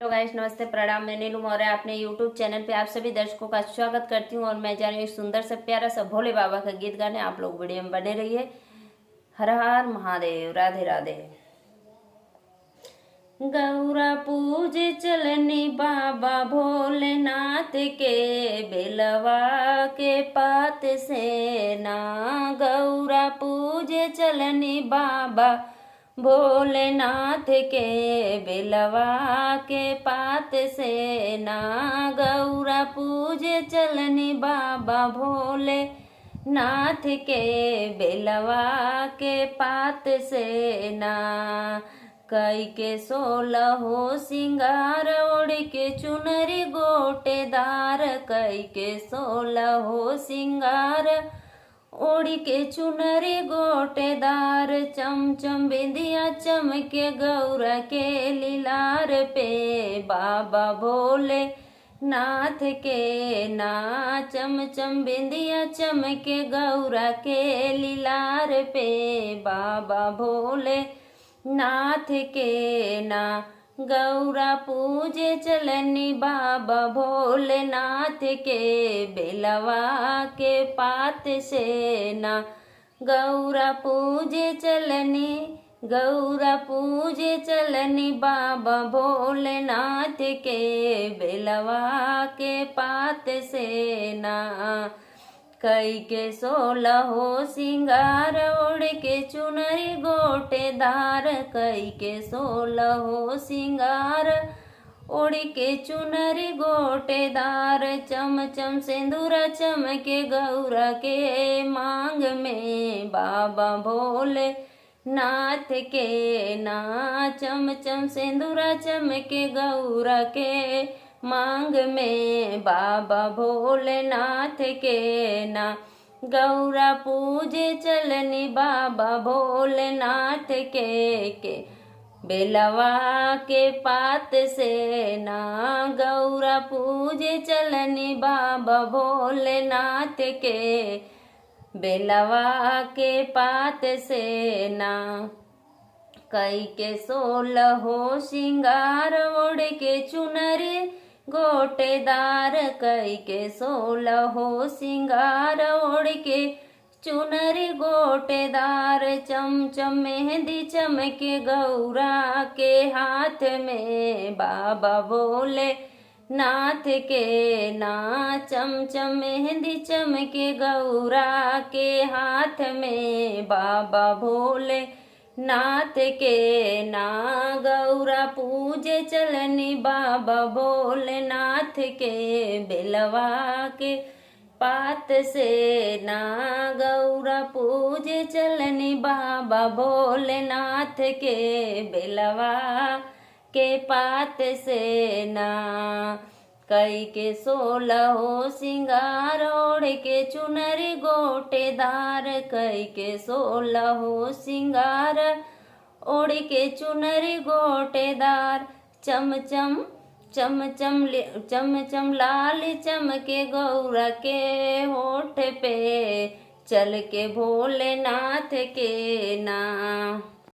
तो गाइस नमस्ते प्रणाम। मैं नीलू मौर्य अपने यूट्यूब चैनल पे आप सभी दर्शकों का स्वागत करती हूँ और मैं जा रही हूँ सुंदर सा प्यारा सा भोले बाबा का गीत गाने। आप लोग वीडियो में बने रहिए। हर हर महादेव, राधे राधे। गौरा पूजे चलनी बाबा भोलेनाथ के, बेलवा के पात से ना। गौरा पूजे चलनी बाबा भोलेनाथ के, बेलवा के पात से ना। गौरा पूजे चलनी बाबा भोले नाथ के, बेलवा के पात से ना। कई के 16 हो सिंगार, ओढ़ के चुनरी गोटेदार। कई के 16 हो सिंगार, ओढ़ के चुनरी गोटेदार। चमचम बिंदिया चमके गौरा के लीलार पे, बाबा भोले नाथ के ना। चमचम बिंदिया चमके गौरा के लीलार पे, बाबा भोले नाथ के ना। गौरा पूजे चलनी बाबा भोलेनाथ के, बेलवा के पात से ना। गौरा पूजे चलनी, गौरा पूजे चलनी बाबा भोलेनाथ के, बेलवा के पात से ना। कई के 16 हो सिंगार, ओढ़ के चुनरी गोटेदार। कई के 16 हो सिंगार, ओढ़ के चुनरी गोटेदार। चमचम सिंदूरा चमके गौरा के मांग में, बाबा भोले नाथ के ना। चमचम सिंदूरा चमके गौरा के मांग में, बाबा भोलेनाथ के ना। गौरा पूजे चलनी बाबा भोलेनाथ के, बेलवा के पात से ना। गौरा पूजे चलनी बाबा भोलेनाथ के, बेलवा के पात से ना। कई के 16 हो सिंगार, ओढ़ के चुनरी गोटेदार। कई के 16 हो सिंगार, ओढ़ के चुनरी गोटेदार। चमचम मेहंदी चमके गौरा के हाथ में, बाबा भोले नाथ के ना। चमचम मेहंदी चमके गौरा के हाथ में, बाबा भोले नाथ के ना। गौरा पूजे चलनी बाबा भोलेनाथ के, बेलवा के पात से ना। गौरा पूजे चलनी बाबा भोलेनाथ के, बेलवा के पात से ना। कई के 16 हो सिंगार, ओढ़ के चुनरी गोटेदार। कई के 16 हो सिंगार, ओढ़ के चुनरी गोटेदार। चमचम चमचम चमचम लाल चमके गौरा के होठ पे, चल के भोलेनाथ के ना।